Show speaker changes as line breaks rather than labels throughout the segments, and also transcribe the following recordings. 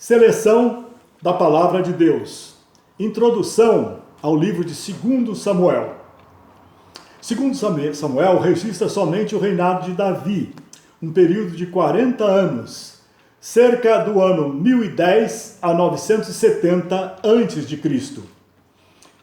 Seleção da Palavra de Deus. Introdução ao livro de 2 Samuel. 2 Samuel registra somente o reinado de Davi, um período de 40 anos, cerca do ano 1010 a 970 a.C.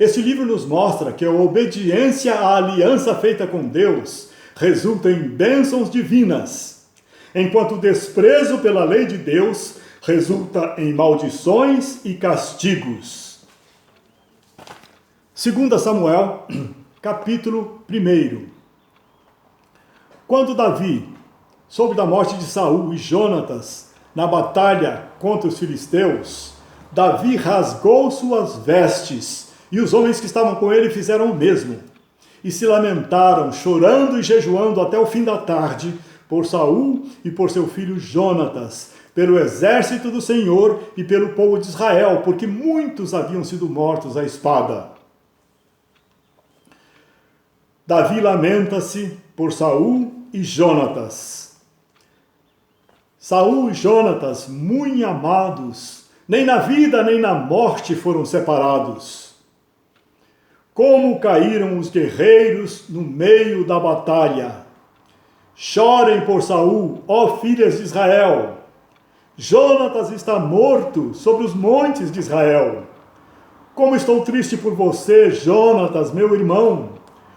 Este livro nos mostra que a obediência à aliança feita com Deus resulta em bênçãos divinas, enquanto o desprezo pela lei de Deus resulta em maldições e castigos. 2 Samuel, capítulo 1. Quando Davi soube da morte de Saul e Jonatas na batalha contra os filisteus, Davi rasgou suas vestes, e os homens que estavam com ele fizeram o mesmo, e se lamentaram, chorando e jejuando até o fim da tarde, por Saul e por seu filho Jonatas, pelo exército do Senhor e pelo povo de Israel, porque muitos haviam sido mortos à espada. Davi lamenta-se por Saul e Jonatas. Saul e Jonatas, muito amados, nem na vida nem na morte foram separados. Como caíram os guerreiros no meio da batalha. Chorem por Saul, ó filhas de Israel. Jonatas está morto sobre os montes de Israel. Como estou triste por você, Jonatas, meu irmão.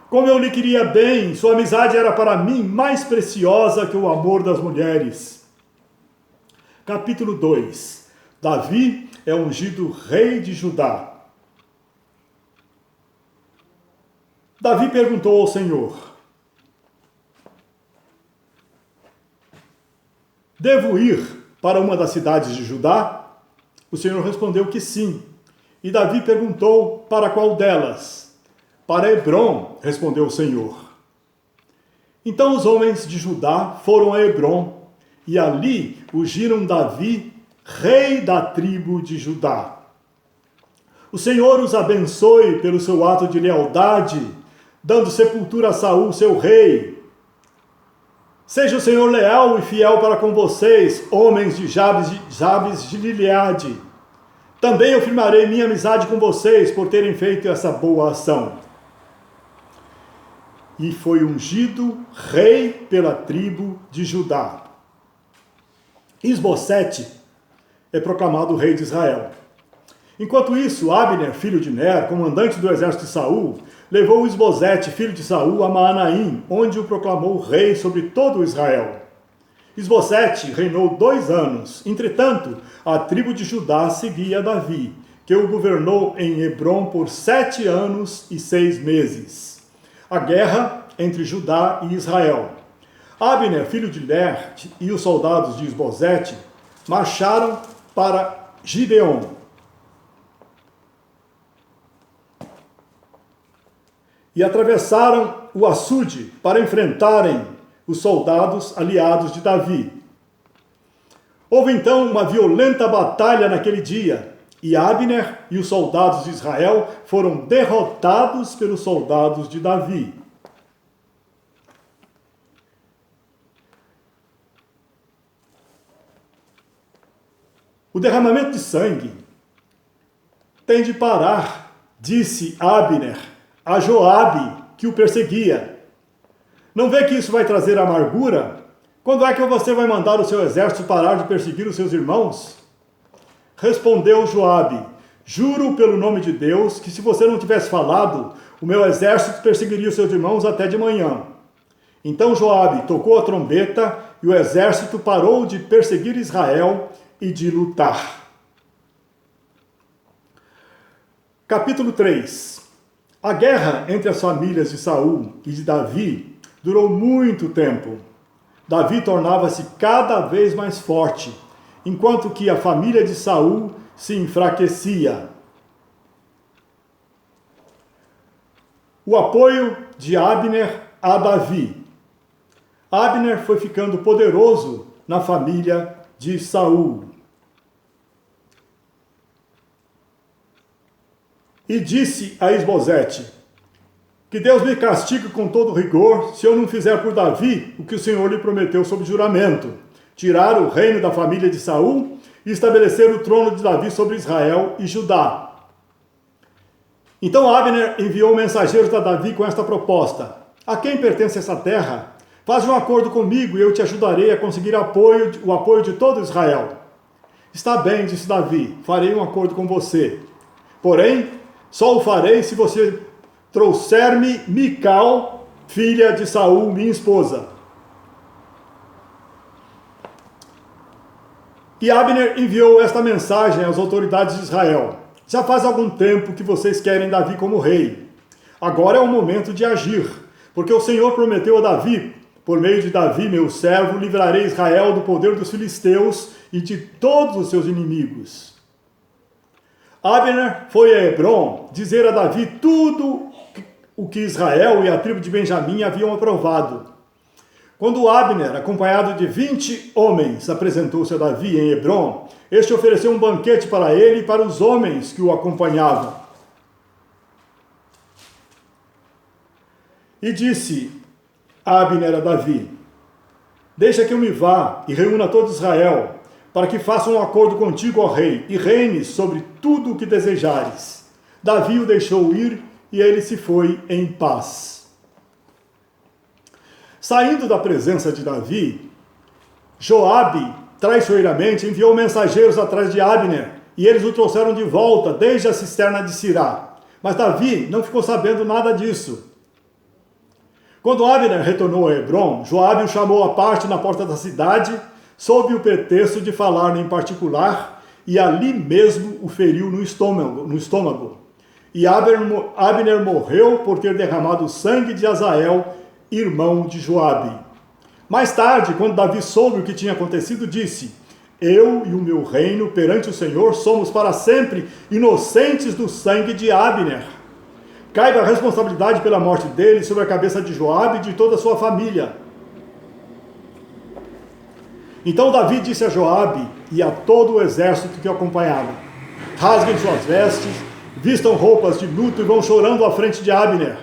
Como eu lhe queria bem, sua amizade era para mim mais preciosa que o amor das mulheres. Capítulo 2. Davi é ungido rei de Judá. Davi perguntou ao Senhor: devo ir para uma das cidades de Judá? O Senhor respondeu que sim. E Davi perguntou: para qual delas? Para Hebrom, respondeu o Senhor. Então os homens de Judá foram a Hebrom, e ali ungiram Davi, rei da tribo de Judá. O Senhor os abençoe pelo seu ato de lealdade, dando sepultura a Saul, seu rei. Seja o Senhor leal e fiel para com vocês, homens de Jabes de Gileade. Também eu firmarei minha amizade com vocês por terem feito essa boa ação. E foi ungido rei pela tribo de Judá. Isbosete é proclamado rei de Israel. Enquanto isso, Abner, filho de Ner, comandante do exército de Saul, levou Isbosete, filho de Saul, a Maanaim, onde o proclamou rei sobre todo Israel. Isbosete reinou 2 anos. Entretanto, a tribo de Judá seguia Davi, que o governou em Hebrom por 7 anos e 6 meses. A guerra entre Judá e Israel. Abner, filho de Ner, e os soldados de Isbosete marcharam para Gibeon. E atravessaram o açude para enfrentarem os soldados aliados de Davi. Houve então uma violenta batalha naquele dia, e Abner e os soldados de Israel foram derrotados pelos soldados de Davi. O derramamento de sangue tem de parar, disse Abner a Joabe, que o perseguia. Não vê que isso vai trazer amargura? Quando é que você vai mandar o seu exército parar de perseguir os seus irmãos? Respondeu Joabe: juro pelo nome de Deus que se você não tivesse falado, o meu exército perseguiria os seus irmãos até de manhã. Então Joabe tocou a trombeta e o exército parou de perseguir Israel e de lutar. Capítulo 3. A guerra entre as famílias de Saul e de Davi durou muito tempo. Davi tornava-se cada vez mais forte, enquanto que a família de Saul se enfraquecia. O apoio de Abner a Davi. Abner foi ficando poderoso na família de Saul. E disse a Isbosete: que Deus me castigue com todo rigor se eu não fizer por Davi o que o Senhor lhe prometeu sob juramento, tirar o reino da família de Saul e estabelecer o trono de Davi sobre Israel e Judá. Então Abner enviou mensageiros a Davi com esta proposta: a quem pertence essa terra? Faz um acordo comigo e eu te ajudarei a conseguir o apoio de todo Israel. Está bem, disse Davi, farei um acordo com você. Porém, só o farei se você trouxer-me Mical, filha de Saul, minha esposa. E Abner enviou esta mensagem às autoridades de Israel: já faz algum tempo que vocês querem Davi como rei. Agora é o momento de agir, porque o Senhor prometeu a Davi: por meio de Davi, meu servo, livrarei Israel do poder dos filisteus e de todos os seus inimigos. Abner foi a Hebrom dizer a Davi tudo o que Israel e a tribo de Benjamim haviam aprovado. Quando Abner, acompanhado de 20 homens, apresentou-se a Davi em Hebrom, este ofereceu um banquete para ele e para os homens que o acompanhavam. E disse Abner a Davi: deixa que eu me vá e reúna todo Israel, para que faça um acordo contigo, ó rei, e reines sobre tudo o que desejares. Davi o deixou ir e ele se foi em paz. Saindo da presença de Davi, Joabe, traiçoeiramente, enviou mensageiros atrás de Abner, e eles o trouxeram de volta desde a cisterna de Sirá. Mas Davi não ficou sabendo nada disso. Quando Abner retornou a Hebrom, Joabe o chamou à parte na porta da cidade, sob o pretexto de falar em particular, e ali mesmo o feriu no estômago. E Abner morreu por ter derramado o sangue de Azael, irmão de Joabe. Mais tarde, quando Davi soube o que tinha acontecido, disse: eu e o meu reino perante o Senhor somos para sempre inocentes do sangue de Abner. Caiba a responsabilidade pela morte dele sobre a cabeça de Joabe e de toda a sua família. Então Davi disse a Joabe e a todo o exército que o acompanhava: rasguem suas vestes, vistam roupas de luto e vão chorando à frente de Abner.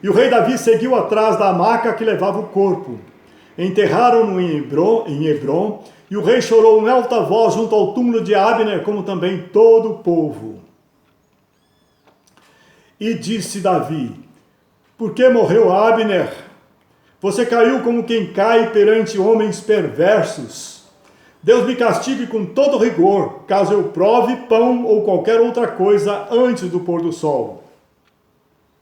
E o rei Davi seguiu atrás da maca que levava o corpo. Enterraram-no em Hebrom, e o rei chorou em alta voz junto ao túmulo de Abner, como também todo o povo. E disse Davi: por que morreu Abner? Você caiu como quem cai perante homens perversos. Deus me castigue com todo rigor, caso eu prove pão ou qualquer outra coisa antes do pôr do sol.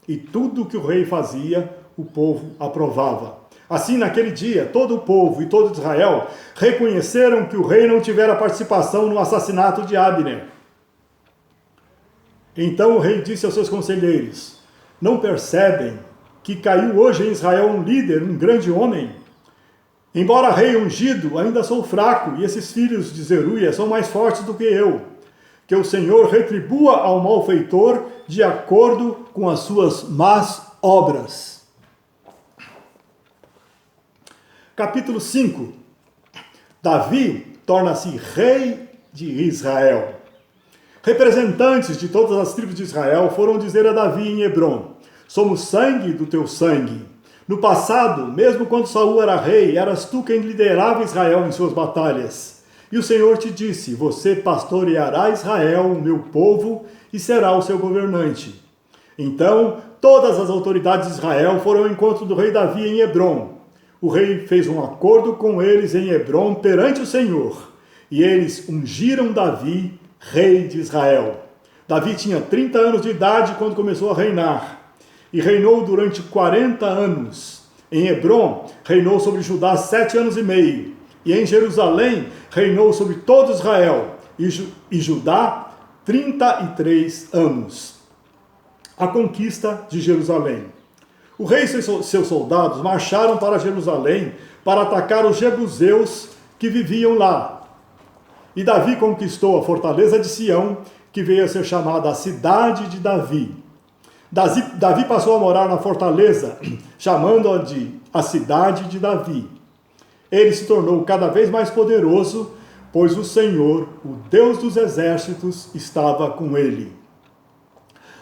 E tudo o que o rei fazia, o povo aprovava. Assim, naquele dia, todo o povo e todo Israel reconheceram que o rei não tivera participação no assassinato de Abner. Então o rei disse aos seus conselheiros: não percebem que caiu hoje em Israel um líder, um grande homem? Embora rei ungido, ainda sou fraco, e esses filhos de Zeruia são mais fortes do que eu. Que o Senhor retribua ao malfeitor de acordo com as suas más obras. Capítulo 5. Davi torna-se rei de Israel. Representantes de todas as tribos de Israel foram dizer a Davi em Hebrom: somos sangue do teu sangue. No passado, mesmo quando Saul era rei, eras tu quem liderava Israel em suas batalhas. E o Senhor te disse: você pastoreará Israel, o meu povo, e será o seu governante. Então, todas as autoridades de Israel foram ao encontro do rei Davi em Hebrom. O rei fez um acordo com eles em Hebrom perante o Senhor, e eles ungiram Davi, rei de Israel. Davi tinha 30 anos de idade quando começou a reinar, e reinou durante 40 anos. Em Hebrom, reinou sobre Judá 7 anos e meio, e em Jerusalém reinou sobre todo Israel, e Judá 33 anos. A conquista de Jerusalém. O rei e seus soldados marcharam para Jerusalém para atacar os jebuseus que viviam lá. E Davi conquistou a fortaleza de Sião, que veio a ser chamada a cidade de Davi. Davi passou a morar na fortaleza, chamando-a de a cidade de Davi. Ele se tornou cada vez mais poderoso, pois o Senhor, o Deus dos exércitos, estava com ele.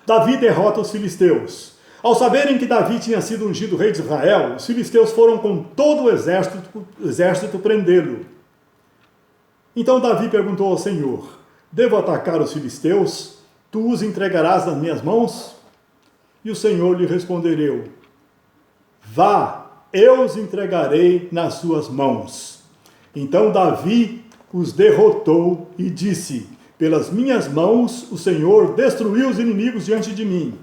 Davi derrota os filisteus. Ao saberem que Davi tinha sido ungido rei de Israel, os filisteus foram com todo o exército prendê-lo. Então Davi perguntou ao Senhor: devo atacar os filisteus? Tu os entregarás nas minhas mãos? E o Senhor lhe respondeu: vá, eu os entregarei nas suas mãos. Então Davi os derrotou e disse: pelas minhas mãos o Senhor destruiu os inimigos diante de mim.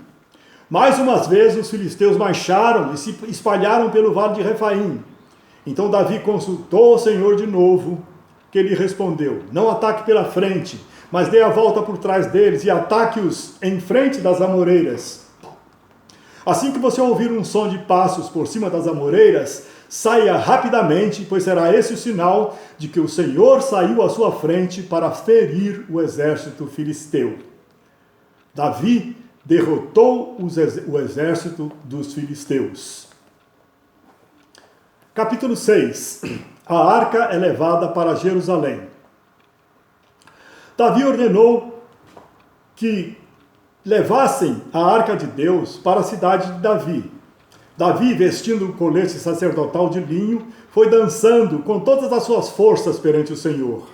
Mais umas vezes os filisteus marcharam e se espalharam pelo vale de Refaim. Então Davi consultou o Senhor de novo, que ele respondeu: não ataque pela frente, mas dê a volta por trás deles e ataque-os em frente das amoreiras. Assim que você ouvir um som de passos por cima das amoreiras, saia rapidamente, pois será esse o sinal de que o Senhor saiu à sua frente para ferir o exército filisteu. Davi derrotou o exército dos filisteus. Capítulo 6. A arca é levada para Jerusalém. Davi ordenou que levassem a arca de Deus para a cidade de Davi. Davi, vestindo o colete sacerdotal de linho, foi dançando com todas as suas forças perante o Senhor,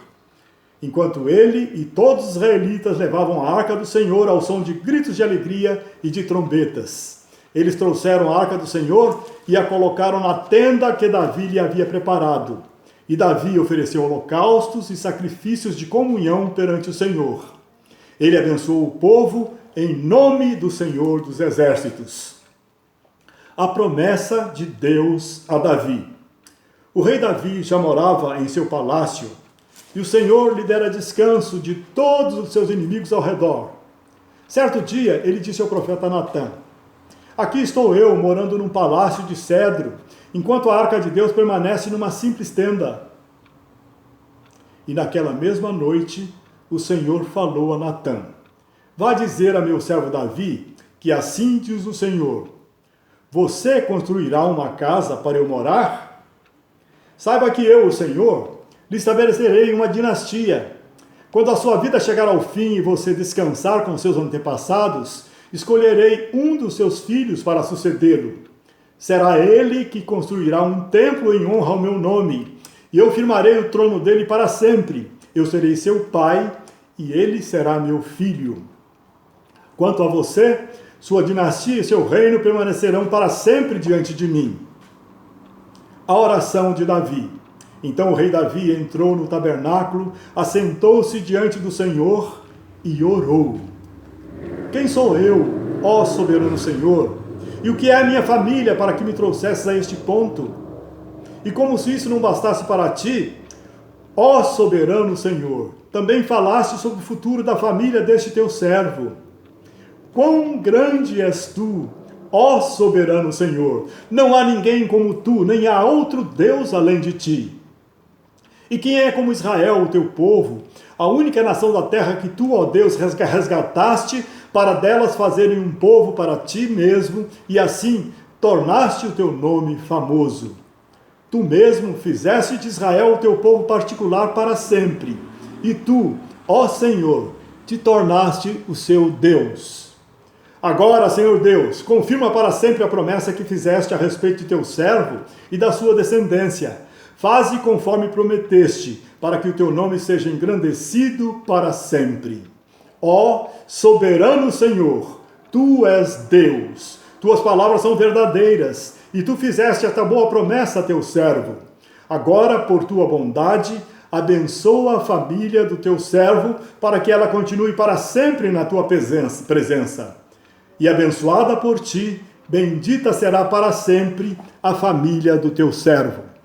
enquanto ele e todos os israelitas levavam a arca do Senhor ao som de gritos de alegria e de trombetas. Eles trouxeram a arca do Senhor e a colocaram na tenda que Davi lhe havia preparado. E Davi ofereceu holocaustos e sacrifícios de comunhão perante o Senhor. Ele abençoou o povo em nome do Senhor dos Exércitos. A promessa de Deus a Davi. O rei Davi já morava em seu palácio, e o Senhor lhe dera descanso de todos os seus inimigos ao redor. Certo dia, ele disse ao profeta Natã: aqui estou eu, morando num palácio de cedro, enquanto a arca de Deus permanece numa simples tenda. E naquela mesma noite, o Senhor falou a Natã: vá dizer a meu servo Davi que assim diz o Senhor: você construirá uma casa para eu morar? Saiba que eu, o Senhor, lhe estabelecerei uma dinastia. Quando a sua vida chegar ao fim e você descansar com seus antepassados, escolherei um dos seus filhos para sucedê-lo. Será ele que construirá um templo em honra ao meu nome, e eu firmarei o trono dele para sempre. Eu serei seu pai, e ele será meu filho. Quanto a você, sua dinastia e seu reino permanecerão para sempre diante de mim. A oração de Davi. Então o rei Davi entrou no tabernáculo, assentou-se diante do Senhor e orou: quem sou eu, ó soberano Senhor? E o que é a minha família para que me trouxesses a este ponto? E como se isso não bastasse para ti, ó soberano Senhor, também falaste sobre o futuro da família deste teu servo. Quão grande és tu, ó soberano Senhor! Não há ninguém como tu, nem há outro Deus além de ti. E quem é como Israel, o teu povo, a única nação da terra que tu, ó Deus, resgataste, para delas fazerem um povo para ti mesmo, e assim tornaste o teu nome famoso. Tu mesmo fizeste de Israel o teu povo particular para sempre, e tu, ó Senhor, te tornaste o seu Deus. Agora, Senhor Deus, confirma para sempre a promessa que fizeste a respeito de teu servo e da sua descendência. Faze conforme prometeste, para que o teu nome seja engrandecido para sempre. Ó soberano Senhor, tu és Deus. Tuas palavras são verdadeiras, e tu fizeste esta boa promessa a teu servo. Agora, por tua bondade, abençoa a família do teu servo, para que ela continue para sempre na tua presença. E abençoada por ti, bendita será para sempre a família do teu servo.